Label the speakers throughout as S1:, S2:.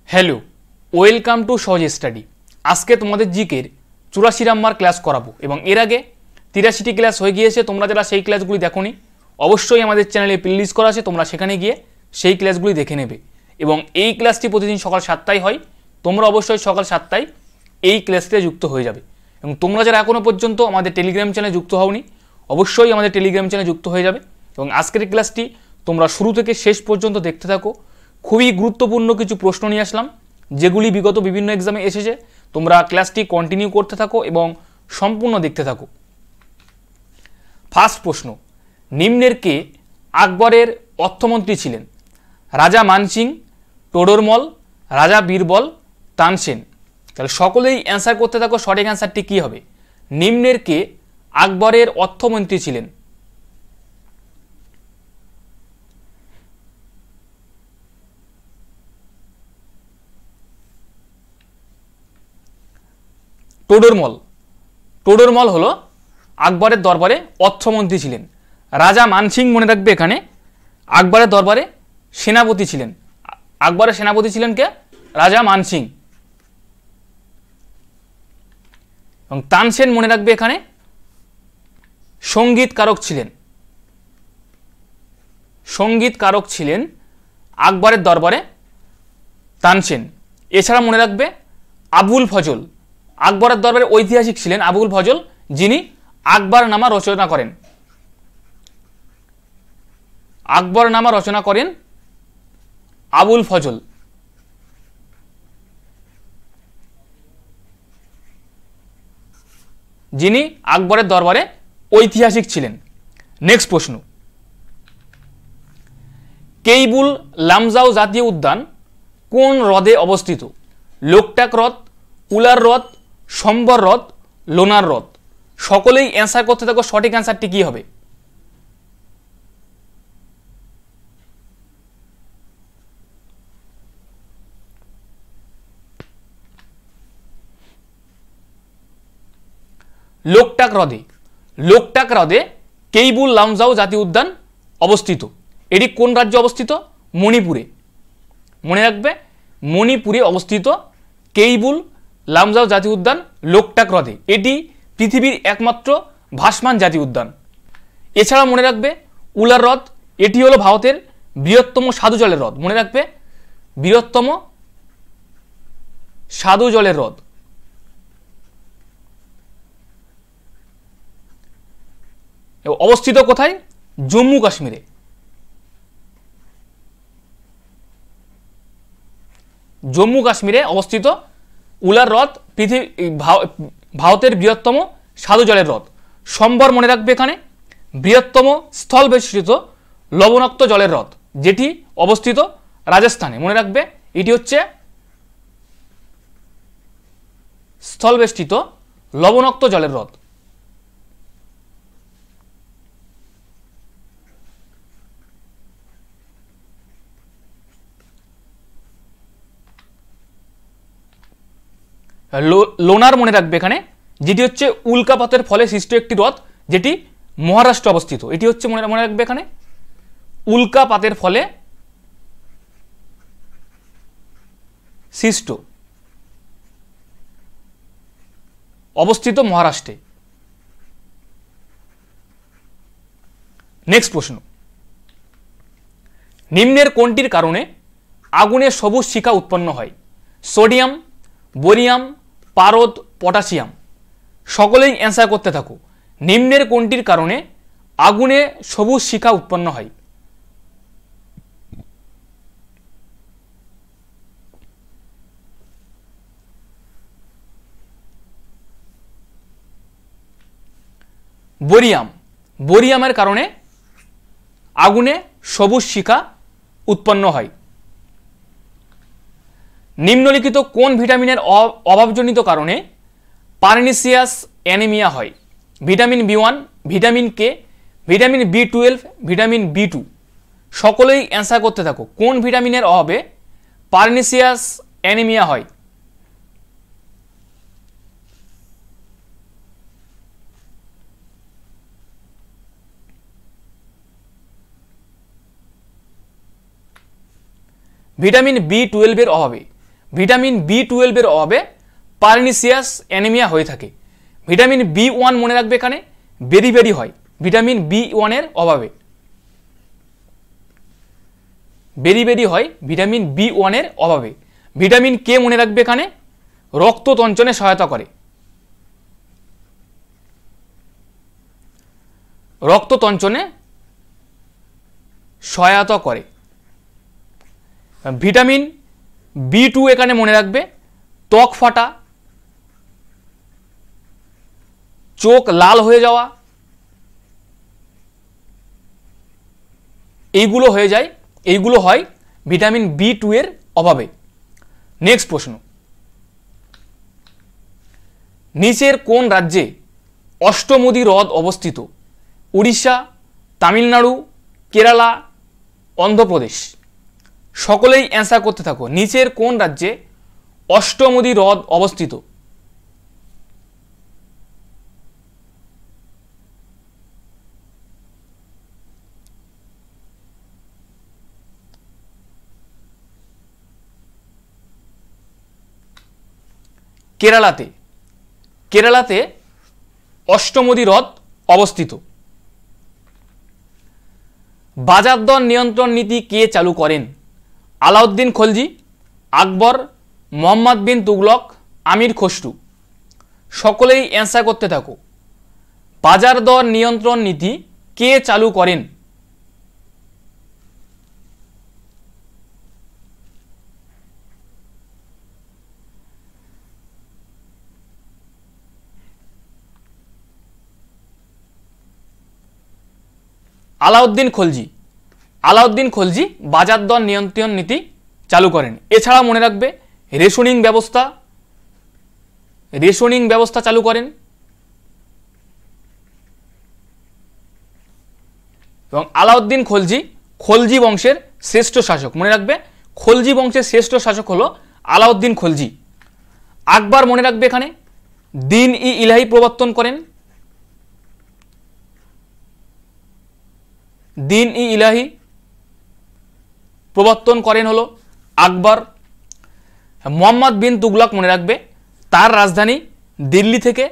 S1: Hello, welcome to সহজ study. আজকে তোমাদের জিকের 84 নাম্বার ক্লাস করাবো এবং এর আগে 83টি ক্লাস হয়ে গিয়েছে। তোমরা যারা সেই ক্লাসগুলি দেখোনি অবশ্যই আমাদের চ্যানেলে প্লেলিস্ট করা আছে, তোমরা সেখানে গিয়ে সেই ক্লাসগুলি দেখে নেবে। এবং এই ক্লাসটি প্রতিদিন সকাল 7টায় হয়, তোমরা অবশ্যই সকাল 7টায় এই ক্লাসটিতে যুক্ত হয়ে যাবে। এবং তোমরা যারা এখনও পর্যন্ত আমাদের টেলিগ্রাম চ্যানেলে যুক্ত হওনি অবশ্যই আমাদের টেলিগ্রাম চ্যানেলে যুক্ত হয়ে যাবে। এবং আজকের ক্লাসটি তোমরা শুরু থেকে শেষ পর্যন্ত দেখতে থাকো। খুবই গুরুত্বপূর্ণ কিছু প্রশ্ন নিয়ে আসলাম যেগুলি বিগত বিভিন্ন এক্সামে এসেছে। তোমরা ক্লাসটি কন্টিনিউ করতে থাকো এবং সম্পূর্ণ দেখতে থাকো। ফার্স্ট প্রশ্ন, নিম্নের কে আকবরের অর্থমন্ত্রী ছিলেন? রাজা মানসিং, টোডরমল, রাজা বীরবল, তানসেন। তাহলে সকলেই অ্যান্সার করতে থাকো, সঠিক অ্যান্সারটি কী হবে? নিম্নের কে আকবরের অর্থমন্ত্রী ছিলেন? টোডরমল। টোডরমল হলো আকবরের দরবারে অর্থমন্ত্রী ছিলেন। রাজা মানসিং মনে রাখবে এখানে আকবরের দরবারে সেনাপতি ছিলেন। আকবরের সেনাপতি ছিলেন কে? রাজা মানসিং। এবং তানসেন মনে রাখবে এখানে সঙ্গীতকারক ছিলেন। সঙ্গীতকারক ছিলেন আকবরের দরবারে তানসেন। এছাড়া মনে রাখবে আবুল ফজল, আকবরের দরবারে ঐতিহাসিক ছিলেন আবুল ফজল, যিনি আকবরনামা রচনা করেন। আকবরনামা রচনা করেন আবুল ফজল। যিনি আকবরের দরবারে ঐতিহাসিক ছিলেন। নেক্সট প্রশ্ন, কেইবুল লামজাও জাতীয় উদ্যান কোন হ্রদে অবস্থিত? লোকটাক হ্রদ, উলার হ্রদ, সম্বর হ্রদ, লোনার হ্রদ। সকলেই অ্যান্সার করতে থাকো, সঠিক অ্যান্সারটি কি হবে? লোকটাক হ্রদে। লোকটাক হ্রদে কেইবুল লামজাও জাতীয় উদ্যান অবস্থিত। এটি কোন রাজ্যে অবস্থিত? মণিপুরে। মনে রাখবে মণিপুরে অবস্থিত কেইবুল লামজাও জাতীয় উদ্যান লোকটাক হ্রদে। এটি পৃথিবীর একমাত্র ভাসমান জাতীয় উদ্যান। এছাড়া মনে রাখবে উলার হ্রদ, এটি হলো ভারতের বৃহত্তম স্বাদু জলের হ্রদ। মনে রাখবে বৃহত্তম স্বাদু জলের হ্রদ। অবস্থিত কোথায়? জম্মু কাশ্মীরে। জম্মু কাশ্মীরে অবস্থিত উলার হ্রদ ভারতের বৃহত্তম স্বাদু জলের হ্রদ। সম্বর মনে রাখবে এখানে বৃহত্তম স্থল বেষ্টিত লবণাক্ত জলের হ্রদ, যেটি অবস্থিত রাজস্থানে। মনে রাখবে এটি হচ্ছে স্থল বেষ্টিত লবণাক্ত জলের হ্রদ। লোনার মনে রাখবে এখানে, যেটি হচ্ছে উল্কাপাতের ফলে সৃষ্ট একটি হ্রদ, যেটি মহারাষ্ট্রে অবস্থিত। এটি হচ্ছে মনে রাখবে এখানে উল্কাপাতের ফলে সৃষ্ট, অবস্থিত মহারাষ্ট্রে। নেক্সট প্রশ্ন, নিম্নের কোনটির কারণে আগুনে সবুজ শিখা উৎপন্ন হয়? সোডিয়াম, বোরিয়াম, পারদ, পটাশিয়াম। সকলেই অ্যান্সার করতে থাকো। নিম্নের কোনটির কারণে আগুনে সবুজ শিখা উৎপন্ন হয়? বোরিয়াম। বোরিয়ামের কারণে আগুনে সবুজ শিখা উৎপন্ন হয়। নিম্নলিখিত কোন ভিটামিনের অভাবজনিত কারণে পারনিসিয়াস অ্যানিমিয়া হয়? ভিটামিন বি1, ভিটামিন কে, ভিটামিন বি12, ভিটামিন বি2। সকলেই অ্যান্সার করতে থাকো। কোন ভিটামিনের অভাবে পারনিসিয়াস অ্যানিমিয়া হয়? ভিটামিন বি12 এর অভাবে ভিটামিন B12 অভাবে পার্নিসিয়াস অ্যানিমিয়া হয়ে থাকে। ভিটামিন B1 মনে রাখবে এখানে বেরি হয় ভিটামিন B1 অভাবে, বেরি হয় ভিটামিন B1 অভাবে। ভিটামিন কে মনে রাখবে এখানে রক্ত তঞ্চনে সহায়তা করে, রক্ত তঞ্চনে সহায়তা করে। ভিটামিন B2 এখানে মনে রাখবে ত্বক ফাটা, চোখ লাল হয়ে যাওয়া, এইগুলো হয়ে যায়, এইগুলো হয় ভিটামিন B2 অভাবে। নেক্সট প্রশ্ন, নিচের কোন রাজ্যে অষ্টমুদি হ্রদ অবস্থিত? উড়িষ্যা, তামিলনাড়ু, কেরালা, অন্ধ্রপ্রদেশ। সকলেই অ্যান্সার করতে থাকো। নিচের কোন রাজ্যে অষ্টমুদি হ্রদ অবস্থিত? কেরালাতে, কেরালাতে অষ্টমুদি হ্রদ অবস্থিত। বাজার দর নিয়ন্ত্রণ নীতি কে চালু করেন? আলাউদ্দিন খলজি, আকবর, মোহাম্মদ বিন তুগলক, আমির খসরু। সকলেই অ্যান্সার করতে থাকো। বাজার দর নিয়ন্ত্রণ নীতি কে চালু করেন? আলাউদ্দিন খলজি, আলাউদ্দিন খলজি বাজার দর নিয়ন্ত্রণ নীতি চালু করেন। এছাড়া মনে রাখবে রেশনিং ব্যবস্থা, রেশনিং ব্যবস্থা চালু করেন এবং আলাউদ্দিন খলজি খলজি বংশের শ্রেষ্ঠ শাসক। মনে রাখবে খলজি বংশের শ্রেষ্ঠ শাসক হলো আলাউদ্দিন খলজি। আকবর মনে রাখবে এখানে দিন ই ইলাহি প্রবর্তন করেন, দিন ই ইলাহি প্রবর্তন করেন হলো আকবর। মোহাম্মদ বিন তুগলক মনে রাখবে তার রাজধানী দিল্লি থেকে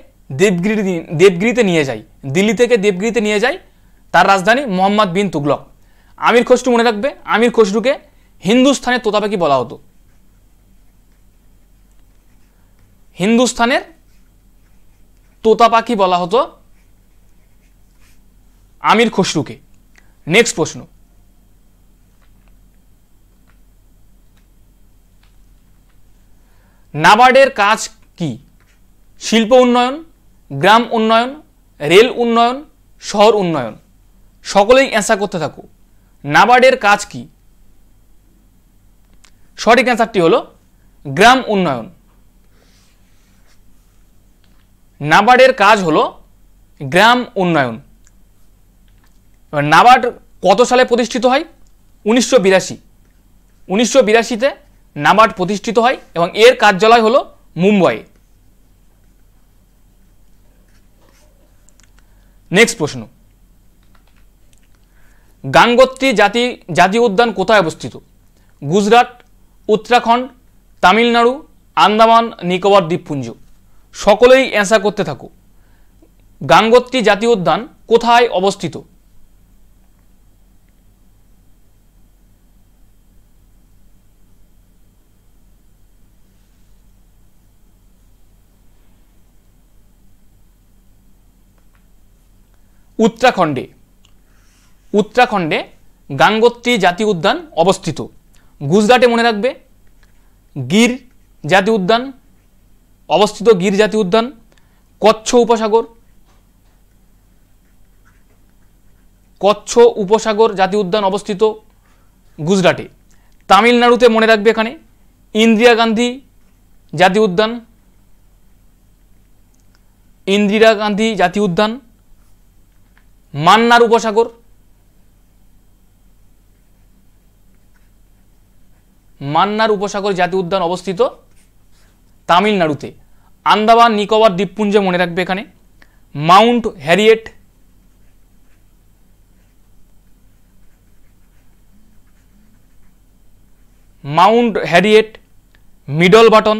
S1: দেবগিরিতে নিয়ে যায়, দিল্লি থেকে দেবগিরিতে নিয়ে যায় তার রাজধানী মোহাম্মদ বিন তুগলক। আমির খসরু মনে রাখবে আমির খসরুকে হিন্দুস্থানের তোতা পাখি বলা হতো, হিন্দুস্থানের তোতা পাখি বলা হতো আমির খসরুকে। নেক্সট প্রশ্ন, নাবার্ডের কাজ কি? শিল্প উন্নয়ন, গ্রাম উন্নয়ন, রেল উন্নয়ন, শহর উন্নয়ন। সকলেই অ্যান্সার করতে থাকো। নাবার্ডের কাজ কি? সঠিক অ্যান্সারটি হলো গ্রাম উন্নয়ন। নাবার্ডের কাজ হলো গ্রাম উন্নয়ন। এবার নাবার্ড কত সালে প্রতিষ্ঠিত হয়? 1982। 1982তে নাবার্ড প্রতিষ্ঠিত হয় এবং এর কার্যালয় হলো মুম্বাই। নেক্সট প্রশ্ন, গাঙ্গোত্রী জাতীয় উদ্যান কোথায় অবস্থিত? গুজরাট, উত্তরাখণ্ড, তামিলনাড়ু, আন্দামান নিকোবর দ্বীপপুঞ্জ। সকলেই অ্যান্সার করতে থাকো। গাঙ্গোত্রী জাতীয় উদ্যান কোথায় অবস্থিত? উত্তরাখণ্ডে, উত্তরাখণ্ডে গাঙ্গোত্রী জাতীয় উদ্যান অবস্থিত। গুজরাটে মনে রাখবে গির জাতীয় উদ্যান অবস্থিত, গির জাতীয় উদ্যান। কচ্ছ উপসাগর, কচ্ছ উপসাগর জাতীয় উদ্যান অবস্থিত গুজরাটে। তামিলনাড়ুতে মনে রাখবে এখানে ইন্দিরা গান্ধী জাতীয় উদ্যান, ইন্দিরা গান্ধী জাতীয় উদ্যান। মান্নার উপসাগর, মান্নার উপসাগর জাতীয় উদ্যান অবস্থিত তামিলনাড়ুতে। আন্দামান নিকোবর দ্বীপপুঞ্জে মনে রাখবে এখানে Mount Harriet, Mount Harriet Middle Button,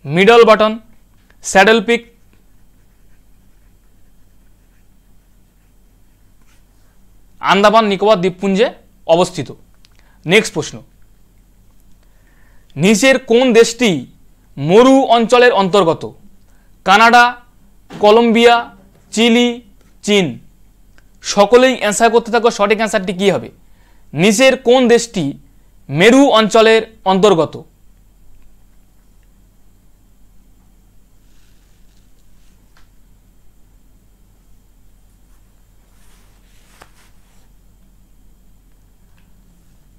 S1: Middle Button, Saddle Peak, Andaman Nicobar দ্বীপপুঞ্জে অবস্থিত। নেক্সট প্রশ্ন, নিচের কোন দেশটি মরু অঞ্চলের অন্তর্গত? কানাডা, কলম্বিয়া, চিলি, চীন। সকলেই অ্যান্সার করতে থাকো, সঠিক অ্যান্সারটি কী হবে? নিচের কোন দেশটি মেরু অঞ্চলের অন্তর্গত?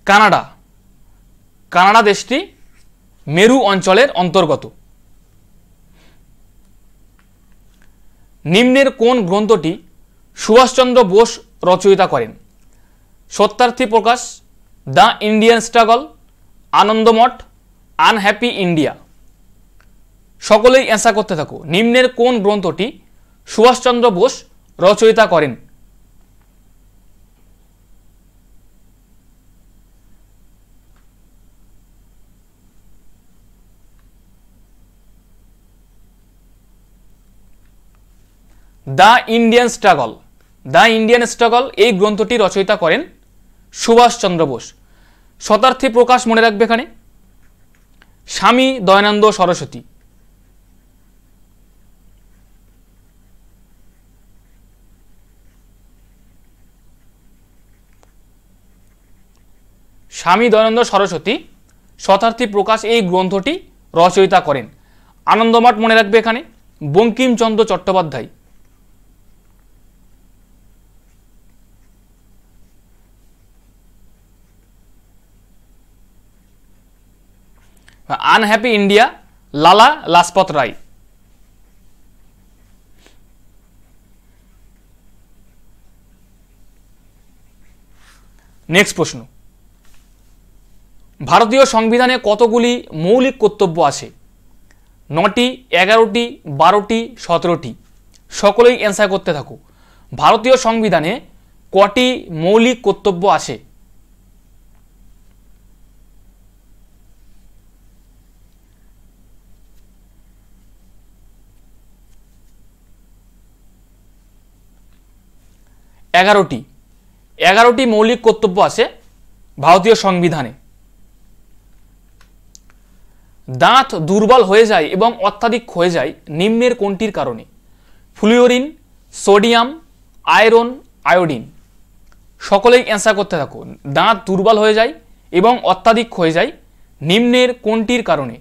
S1: কানাডা, কানাডা দেশটি মেরু অঞ্চলের অন্তর্গত। নিম্নের কোন গ্রন্থটি সুভাষচন্দ্র বোস রচয়িতা করেন? Satyarth Prakash, the Indian struggle, Anandamath, unhappy India. সকলেই অ্যান্সার করতে থাকো, নিম্নের কোন গ্রন্থটি সুভাষচন্দ্র বোস রচয়িতা করেন? The Indian struggle, the Indian struggle এই গ্রন্থটি রচয়িতা করেন সুভাষচন্দ্র বোস। শতার্থী প্রকাশ মনে রাখবে এখানে স্বামী দয়ানন্দ সরস্বতী। স্বামী দয়ানন্দ সরস্বতী শতার্থী প্রকাশ এই গ্রন্থটি রচয়িতা করেন। আনন্দমঠ মনে রাখবে এখানে Bankimchandra Chattopadhyay. Unhappy India Lala Lajpat Rai. Next প্রশ্ন, ভারতীয় সংবিধানে কতগুলি মৌলিক কর্তব্য আছে? 9টি, 11টি, 12টি, 17টি। সকলেই অ্যান্সার করতে থাকো, ভারতীয় সংবিধানে কটি মৌলিক কর্তব্য আছে? এগারোটি মৌলিক কর্তব্য আছে ভারতীয় সংবিধানে। দাঁত দুর্বল হয়ে যায় এবং অত্যাধিক ক্ষয়ে যায় নিম্নের কোনটির কারণে? ফ্লুওরিন, সোডিয়াম, আয়রন, আয়োডিন। সকলেই অ্যান্সার করতে থাকো, দাঁত দুর্বল হয়ে যায় এবং অত্যাধিক ক্ষয়ে যায় নিম্নের কোনটির কারণে?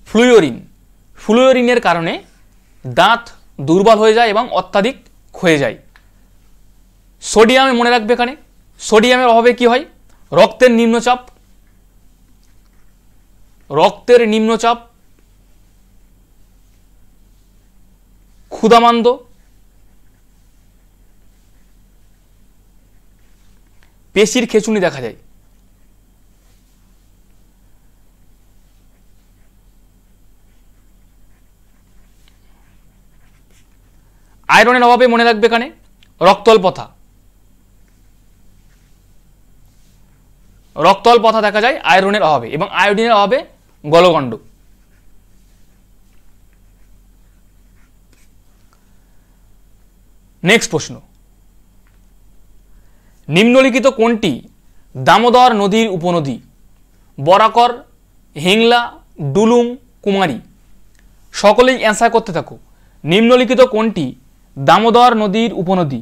S1: ফ্লুওরিন, ফ্লুওরিনের কারণে দাঁত দুর্বল হয়ে যায় এবং অত্যাধিক ক্ষয়ে যায়। সোডিয়ামে মনে রাখবে এখানে সোডিয়ামের অভাবে কি হয়? রক্তের নিম্নচাপ, রক্তের নিম্নচাপ, ক্ষুধামান্দ, পেশির খেঁচুনি দেখা যায়। আয়রনের অভাবে মনে রাখবে এখানে রক্তল্পতা, রক্তল্পতা দেখা যায় আয়রনের অভাবে, এবং আয়োডিনের অভাবে গলগণ্ড। নেক্সট প্রশ্ন, নিম্নলিখিত কোনটি দামোদর নদীর উপনদী? বরাকর, হিংলা, ডুলুং, কুমারী। সকলেই অ্যান্সার করতে থাকো, নিম্নলিখিত কোনটি দামোদর নদীর উপনদী?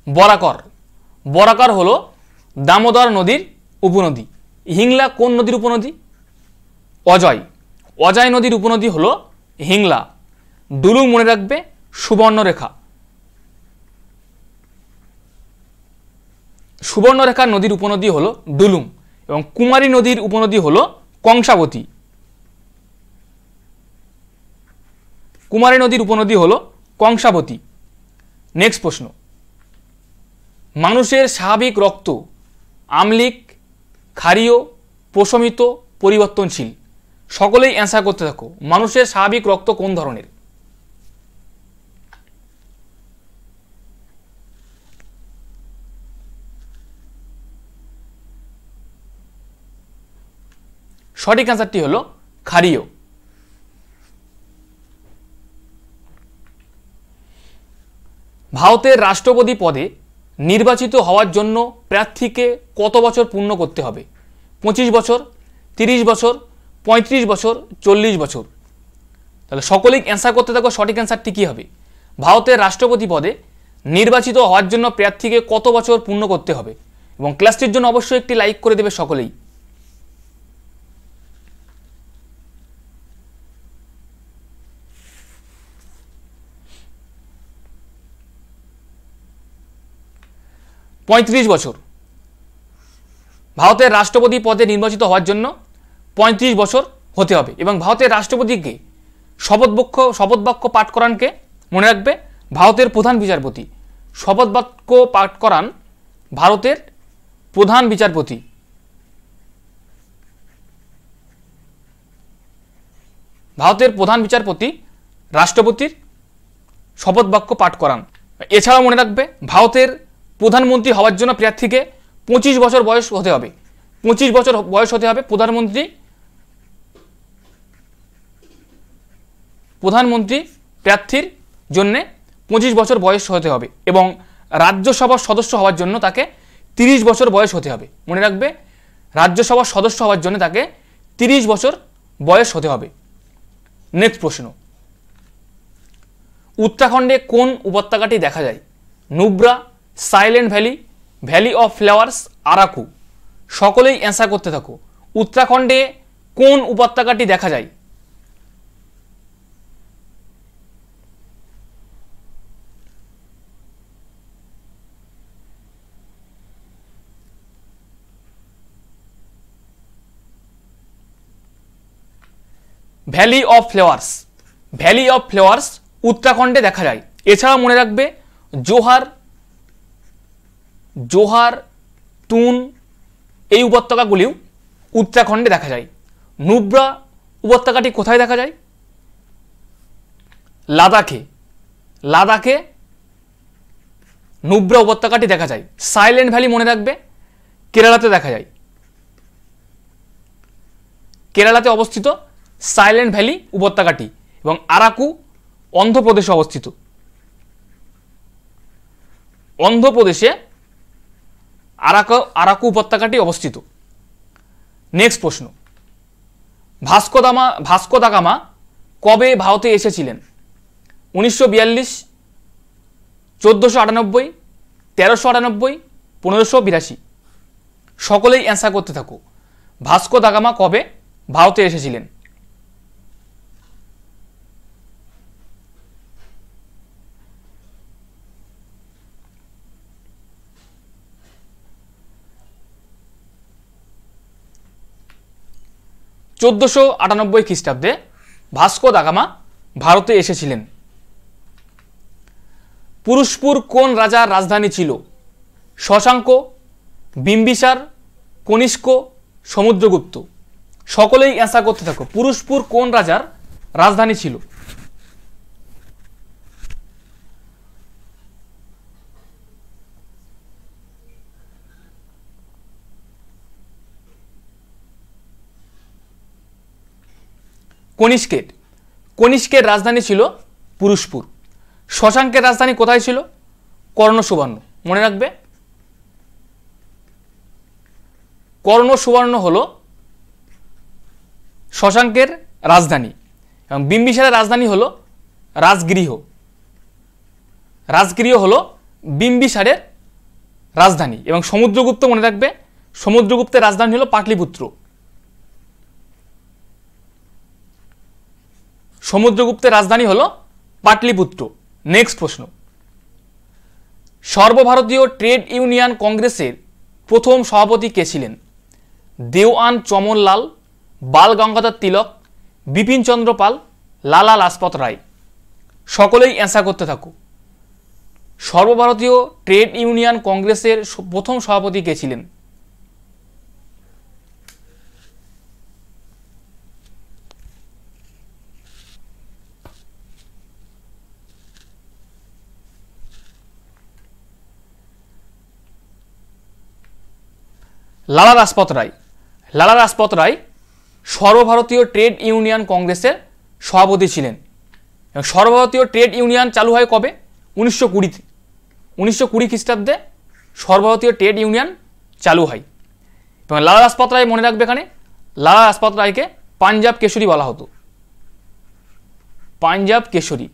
S1: বরাকর, বরাকর হলো দামোদর নদীর উপনদী। হিংলা কোন নদীর উপনদী? অজয়, অজয় নদীর উপনদী হলো হিংলা। ডুলুং মনে রাখবে সুবর্ণরেখা, সুবর্ণরেখা নদীর উপনদী হলো ডুলুং, এবং কুমারী নদীর উপনদী হলো কংসাবতী। কুমারী নদীর উপনদী হলো কংসাবতী। নেক্সট প্রশ্ন, মানুষের স্বাভাবিক রক্ত আম্লিক, ক্ষারীয়, প্রশমিত, পরিবর্তনশীল। সকলেই অ্যান্সার করতে থাকো। মানুষের স্বাভাবিক রক্ত কোন ধরনের? সঠিক অ্যান্সারটি হলো ক্ষারীয়। ভারতের রাষ্ট্রপতি পদে নির্বাচিত হওয়ার জন্য প্রার্থীকে কত বছর পূর্ণ করতে হবে? 25 বছর, 30 বছর, 35 বছর, 40 বছর। তাহলে সকলেই অ্যান্সার করতে থাকো। সঠিক অ্যান্সারটি কী হবে? ভারতের রাষ্ট্রপতি পদে নির্বাচিত হওয়ার জন্য প্রার্থীকে কত বছর পূর্ণ করতে হবে? এবং ক্লাসটির জন্য অবশ্যই একটি লাইক করে দেবে সকলেই। পঁয়ত্রিশ বছর। ভারতের রাষ্ট্রপতি পদে নির্বাচিত হওয়ার জন্য 35 বছর হতে হবে। এবং ভারতের রাষ্ট্রপতিকে শপথ বাক্য পাঠ করানকে মনে রাখবে ভারতের প্রধান বিচারপতি। শপথ বাক্য পাঠ করান ভারতের প্রধান বিচারপতি। ভারতের প্রধান বিচারপতি রাষ্ট্রপতির শপথ বাক্য পাঠ করান। এছাড়াও মনে রাখবে ভারতের প্রধানমন্ত্রী হওয়ার জন্য প্রার্থীকে 25 বছর বয়স হতে হবে। 25 বছর বয়স হতে হবে প্রধানমন্ত্রী প্রার্থীর জন্যে 25 বছর বয়স হতে হবে। এবং রাজ্যসভার সদস্য হওয়ার জন্য তাকে 30 বছর বয়স হতে হবে। মনে রাখবে রাজ্যসভার সদস্য হওয়ার জন্য তাকে 30 বছর বয়স হতে হবে। নেক্সট প্রশ্ন, উত্তরাখণ্ডে কোন উপত্যকাটি দেখা যায়? Nubra, silent valley, valley of flowers, Araku. সকলেই অ্যান্সার করতে থাকো। উত্তরাখণ্ডে কোন উপত্যকাটি দেখা যায়? Valley of flowers. Valley of flowers উত্তরাখণ্ডে দেখা যায়। এছাড়াও মনে রাখবে জোহার, টুন এই উপত্যকাগুলিও উত্তরাখণ্ডে দেখা যায়। নুব্রা উপত্যকাটি কোথায় দেখা যায়? লাদাখে নুব্রা উপত্যকাটি দেখা যায়। সাইলেন্ট ভ্যালি মনে রাখবে কেরালাতে দেখা যায়। কেরালাতে অবস্থিত সাইলেন্ট ভ্যালি উপত্যকাটি। এবং আরাকু অন্ধ্রপ্রদেশে অবস্থিত। অন্ধ্রপ্রদেশে আরাকু উপত্যকাটি অবস্থিত। নেক্সট প্রশ্ন, ভাস্কো দা গামা কবে ভারতে এসেছিলেন? 1942, 1498, 1398, 1582। সকলেই অ্যান্সার করতে থাকো। ভাস্কো দা গামা কবে ভারতে এসেছিলেন? (1498 খ্রিস্টাব্দে ভাস্কো দা গামা ভারতে এসেছিলেন। পুরুষপুর কোন রাজার রাজধানী ছিল? শশাঙ্ক, বিম্বিসার, কনিষ্ক, সমুদ্রগুপ্ত। সকলেই অ্যান্সার করতে থাকো। পুরুষপুর কোন রাজার রাজধানী ছিল? কনিষ্কের রাজধানী ছিল পুরুষপুর। শশাঙ্কের রাজধানী কোথায় ছিল? কর্ণসুবর্ণ। মনে রাখবে কর্ণসুবর্ণ হল শশাঙ্কের রাজধানী। এবং বিম্বিসারের রাজধানী হল রাজগৃহ হল বিম্বিসারের রাজধানী। এবং সমুদ্রগুপ্ত মনে রাখবে সমুদ্রগুপ্তের রাজধানী হল পাটলিপুত্র। সমুদ্রগুপ্তের রাজধানী হল পাটলিপুত্র। নেক্সট প্রশ্ন, সর্বভারতীয় ট্রেড ইউনিয়ন কংগ্রেসের প্রথম সভাপতি কে ছিলেন? দেওয়ান চমন লাল, বাল গঙ্গাধর তিলক, বিপিন চন্দ্র পাল, লালা লাজপত রায়। সকলেই অ্যান্সার করতে থাকো। সর্বভারতীয় ট্রেড ইউনিয়ন কংগ্রেসের প্রথম সভাপতি কে ছিলেন? লালা লাজপত রায়। লালা লাজপত রায় সর্বভারতীয় ট্রেড ইউনিয়ন কংগ্রেসের সভাপতি ছিলেন। এবং সর্বভারতীয় ট্রেড ইউনিয়ন চালু হয় কবে? 1920-তে। 1920 খ্রিস্টাব্দে সর্বভারতীয় ট্রেড ইউনিয়ন চালু হয়। এবং লালা লাজপত রায় মনে রাখবে, এখানে লালা লাজপত রায়কে পাঞ্জাব কেশরী বলা হতো। পাঞ্জাব কেশরী।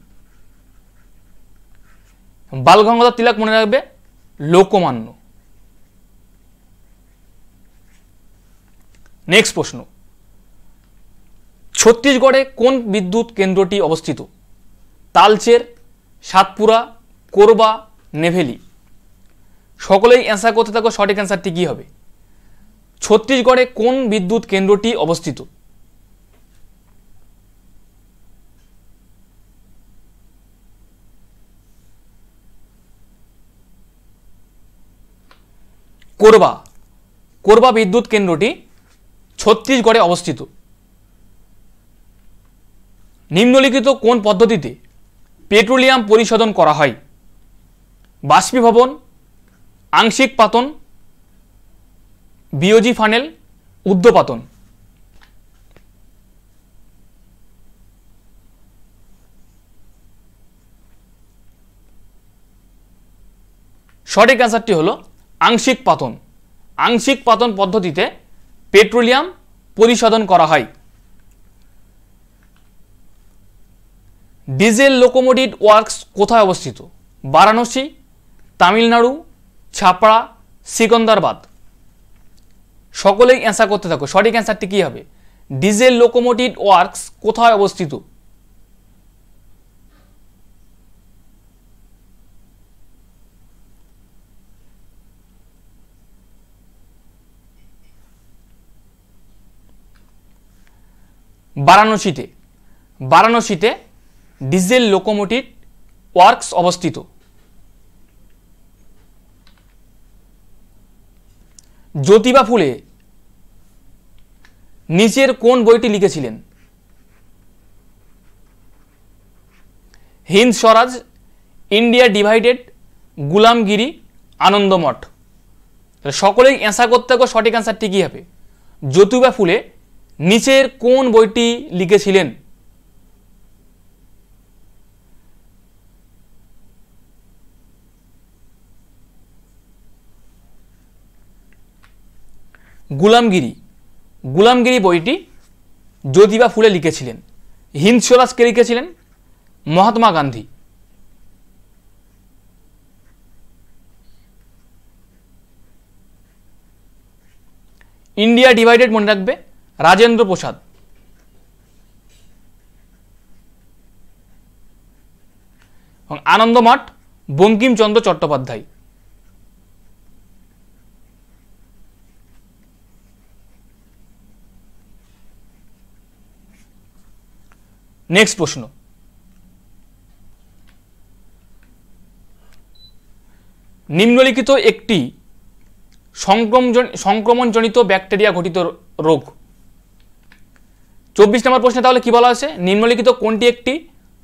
S1: বাল গঙ্গাধর তিলক মনে রাখবে লোকমান্য। নেক্সট প্রশ্ন, ছত্তিশগড়ে কোন বিদ্যুৎ কেন্দ্রটি অবস্থিত? তালচের, সাতপুরা, কোরবা, নেভেলি। সকলেই অ্যান্সার করতে থাকো, সঠিক অ্যান্সারটি কী হবে? ছত্তিশগড়ে কোন বিদ্যুৎ কেন্দ্রটি অবস্থিত? কোরবা। কোরবা বিদ্যুৎ কেন্দ্রটি ছত্তিশগড়ে অবস্থিত। নিম্নলিখিত কোন পদ্ধতিতে পেট্রোলিয়াম পরিশোধন করা হয়? বাষ্পীভবন, আংশিক পাতন, বিওজি ফানেল, ঊর্ধ্বপাতন। সঠিক অ্যান্সারটি হলো আংশিক পাতন। আংশিক পাতন পদ্ধতিতে পেট্রোলিয়াম পরিশোধন করা হয়। ডিজেল লোকোমোটিভ ওয়ার্কস কোথায় অবস্থিত? বারাণসী, তামিলনাড়ু, ছাপড়া, সিকন্দরাবাদ। সকলেই অ্যান্সার করতে থাকো, সঠিক অ্যান্সারটি কী হবে? ডিজেল লোকোমোটিভ ওয়ার্কস কোথায় অবস্থিত? বারাণসীতে। বারাণসীতে ডিজেল লোকোমোটিভ ওয়ার্কস অবস্থিত। জ্যোতিবা ফুলে নিচের কোন বইটি লিখেছিলেন? হিন্দ স্বরাজ, ইন্ডিয়া ডিভাইডেড, গুলামগিরি, আনন্দমঠ। সকলেই অ্যান্সার করতে থাকো, সঠিক অ্যান্সারটি কী হবে? জ্যোতিবা ফুলে নিচের কোন বইটি লিখেছিলেন? গুলামগিরি। গুলামগিরি বইটি জ্যোতিবা ফুলে লিখেছিলেন। হিন্দ স্বরাজ কে লিখেছিলেন? মহাত্মা গান্ধী। ইন্ডিয়া ডিভাইডেড মনে রাখবে রাজেন্দ্র প্রসাদ। এবং আনন্দমঠ বঙ্কিমচন্দ্র চট্টোপাধ্যায়। নেক্সট প্রশ্ন, নিম্নলিখিত একটি সংক্রমণজনিত ব্যাকটেরিয়া ঘটিত রোগ। 24 নম্বর প্রশ্নে তাহলে কি বলা আছে? নিম্নলিখিত কোনটি একটি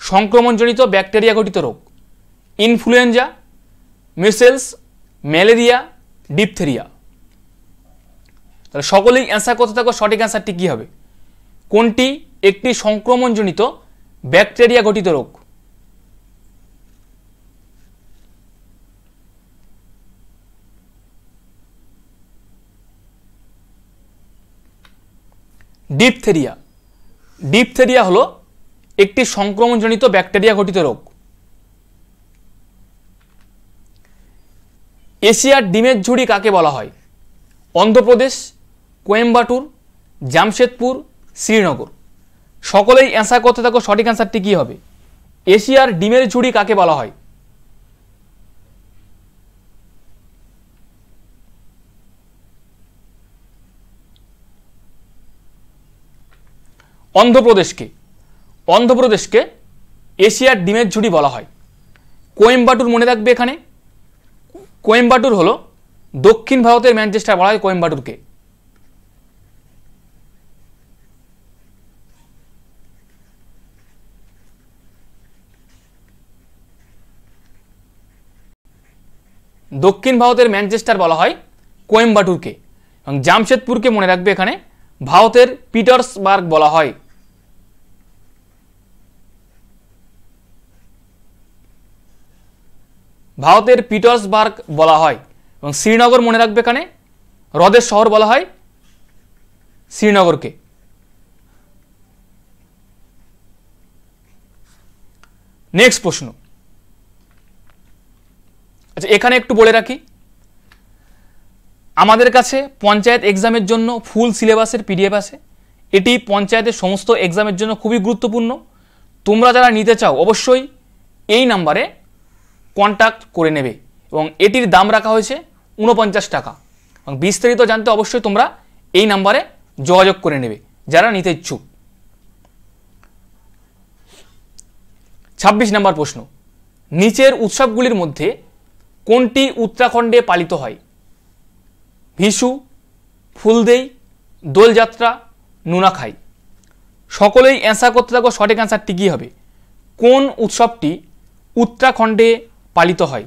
S1: সংক্রমণজনিত ব্যাকটেরিয়া ঘটিত রোগ? Influenza, measles, malaria, diphtheria. তাহলে সকলেই অ্যান্সার করতে থাকো, সঠিক অ্যান্সারটি কী হবে? কোনটি একটি সংক্রমণজনিত ব্যাকটেরিয়া ঘটিত রোগ? ডিপথেরিয়া। ডিপথেরিয়া হলো একটি সংক্রমণজনিত ব্যাকটেরিয়া ঘটিত রোগ। এশিয়ার ডিমের ঝুড়ি কাকে বলা হয়? অন্ধ্রপ্রদেশ, কোয়েম্বাটুর, জামশেদপুর, শ্রীনগর। সকলেই অ্যান্সার করতে থাকো, সঠিক অ্যান্সারটি কী হবে? এশিয়ার ডিমের ঝুড়ি কাকে বলা হয়? অন্ধ্রপ্রদেশকে এশিয়ার ডিমের ঝুড়ি বলা হয়। কোয়েম্বাটুর মনে রাখবে, এখানে কোয়েম্বাটুর হলো দক্ষিণ ভারতের ম্যানচেস্টার বলা হয় কোয়েম্বাটুরকে। দক্ষিণ ভারতের ম্যানচেস্টার বলা হয় কোয়েম্বাটুরকে। এবং জামশেদপুরকে মনে রাখবে, এখানে ভারতের পিটার্সবার্গ বলা হয়। ভারতের পিটার্সবার্গ বলা হয়। এবং শ্রীনগর মনে রাখবে, এখানে হ্রদের শহর বলা হয় শ্রীনগরকে। নেক্সট প্রশ্ন। আচ্ছা, এখানে একটু বলে রাখি, আমাদের কাছে পঞ্চায়েত এক্সামের জন্য ফুল সিলেবাসের পিডিএফ আছে। এটি পঞ্চায়েতের সমস্ত এক্সামের জন্য খুবই গুরুত্বপূর্ণ। তোমরা যারা নিতে চাও অবশ্যই এই নাম্বারে কন্ট্যাক্ট করে নেবে। এবং এটির দাম রাখা হয়েছে 49 টাকা। এবং বিস্তারিত জানতে অবশ্যই তোমরা এই নাম্বারে যোগাযোগ করে নেবে যারা নিতে ইচ্ছুক। 26 নম্বর প্রশ্ন, নিচের উৎসবগুলির মধ্যে কোনটি উত্তরাখণ্ডে পালিত হয়? ভিশু, ফুলদেই, দোলযাত্রা, নুনাখাই। সকলেই অ্যান্সার করতে থাকো, সঠিক অ্যান্সারটি কী হবে? কোন উৎসবটি উত্তরাখণ্ডে পালিত হয়?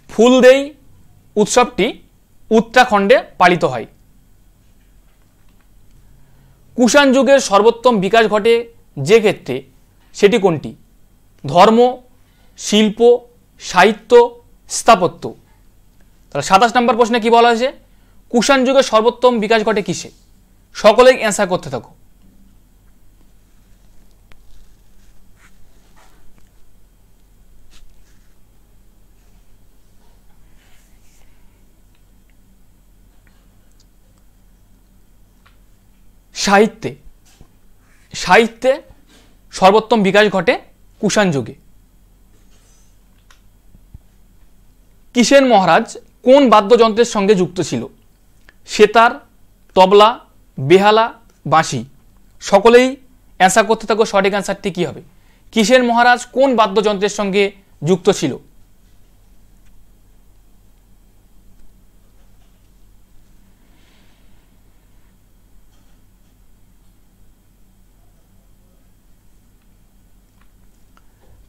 S1: ফুলদেই উৎসবটি উত্তরাখণ্ডে পালিত হয়। কুষাণ যুগের সর্বোত্তম বিকাশ ঘটে যে ক্ষেত্রে, সেটি কোনটি? ধর্ম, শিল্প, সাহিত্য, স্থাপত্য। তাহলে 27 নম্বর প্রশ্নে কি বলা হয়েছে? কুষাণ যুগের সর্বোত্তম বিকাশ ঘটে কিসে? সকলেই অ্যান্সার করতে থাকো। সাহিত্যে সর্বোত্তম বিকাশ ঘটে কুষাণ যুগে। কিষেন মহারাজ কোন বাদ্যযন্ত্রের সঙ্গে যুক্ত ছিল? সেতার, তবলা, বেহালা, বাঁশি। সকলেই অ্যান্সার করতে থাকো, সঠিক অ্যান্সারটি কী হবে? কিষেন মহারাজ কোন বাদ্যযন্ত্রের সঙ্গে যুক্ত ছিল?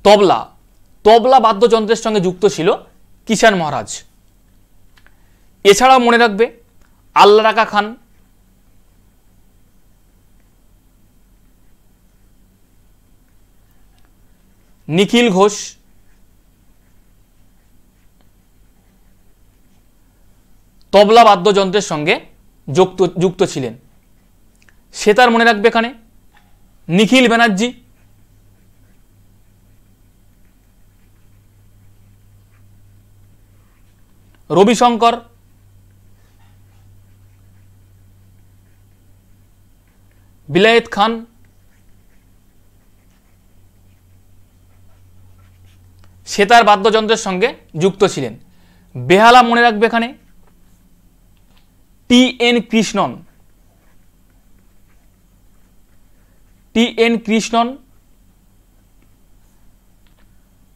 S1: তবলা বাদ্যযন্ত্রের সঙ্গে যুক্ত ছিল কিষান মহারাজ। এছাড়াও মনে রাখবে আল্লা রাকা খান, নিখিল ঘোষ, তবলা বাদ্যযন্ত্রের সঙ্গে যুক্ত ছিলেন। সেতার মনে রাখবে এখানে নিখিল ব্যানার্জি, রবিশঙ্কর, বিলায়েত খান, সেতার বাদ্যযন্ত্রের সঙ্গে যুক্ত ছিলেন। বেহালা মনে রাখবে এখানে টি.এন. কৃষ্ণন,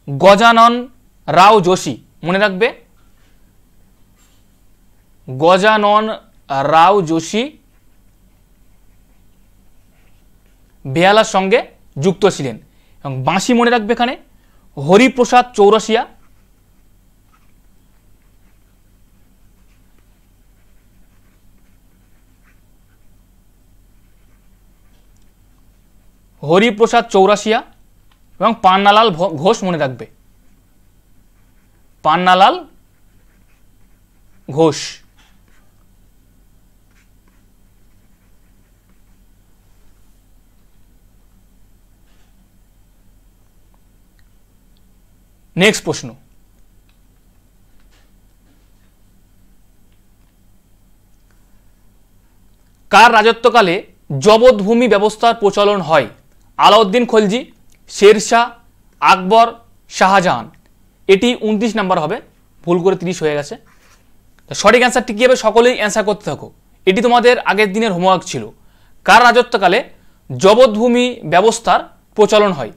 S1: গজানন রাও যোশী মনে রাখবে, গজানন রাও যোশী বেহালার সঙ্গে যুক্ত ছিলেন। এবং বাঁশি মনে রাখবে এখানে হরিপ্রসাদ চৌরাসিয়া, এবং পান্নালাল ঘোষ মনে রাখবে, পান্নালাল ঘোষ। নেক্সট প্রশ্ন, কার রাজত্বকালে জবৎভূমি ব্যবস্থার প্রচলন হয়? আলাউদ্দিন খলজি, শেরশাহ, আকবর, শাহজাহান। এটি 29 নাম্বার হবে, ভুল করে 30 হয়ে গেছে। সঠিক অ্যান্সারটি কী হবে? সকলেই অ্যান্সার করতে থাকো। এটি তোমাদের আগের দিনের হোমওয়ার্ক ছিল। কার রাজত্বকালে জবৎভূমি ব্যবস্থার প্রচলন হয়?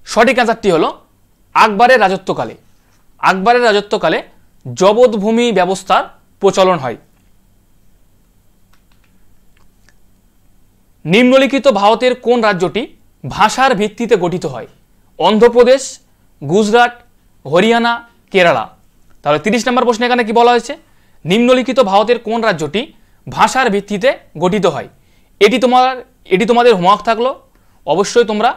S1: সঠিক অ্যান্সারটি হলো আকবরের রাজত্বকালে। আকবরের রাজত্বকালে জবৎভূমি ব্যবস্থার প্রচলন হয়। নিম্নলিখিত ভারতের কোন রাজ্যটি ভাষার ভিত্তিতে গঠিত হয়? অন্ধ্রপ্রদেশ, গুজরাট, হরিয়ানা, কেরালা। তাহলে 30 নম্বর প্রশ্ন এখানে কি বলা হয়েছে? নিম্নলিখিত ভারতের কোন রাজ্যটি ভাষার ভিত্তিতে গঠিত হয়? এটি তোমাদের হোমওয়ার্ক থাকলো। অবশ্যই তোমরা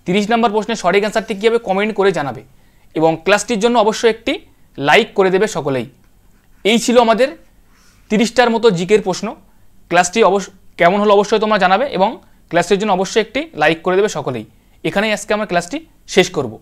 S1: 30 নম্বর প্রশ্নের সঠিক অ্যান্সারটি কী হবে কমেন্ট করে জানাবে এবং ক্লাসটির জন্য অবশ্যই একটি লাইক করে দেবে সকলেই। এই ছিল আমাদের 30টার মতো জিকের প্রশ্ন। ক্লাসটি কেমন হলো অবশ্যই তোমরা জানাবে এবং ক্লাসটির জন্য অবশ্যই একটি লাইক করে দেবে সকলেই। এখানেই আজকে আমরা ক্লাসটি শেষ করব।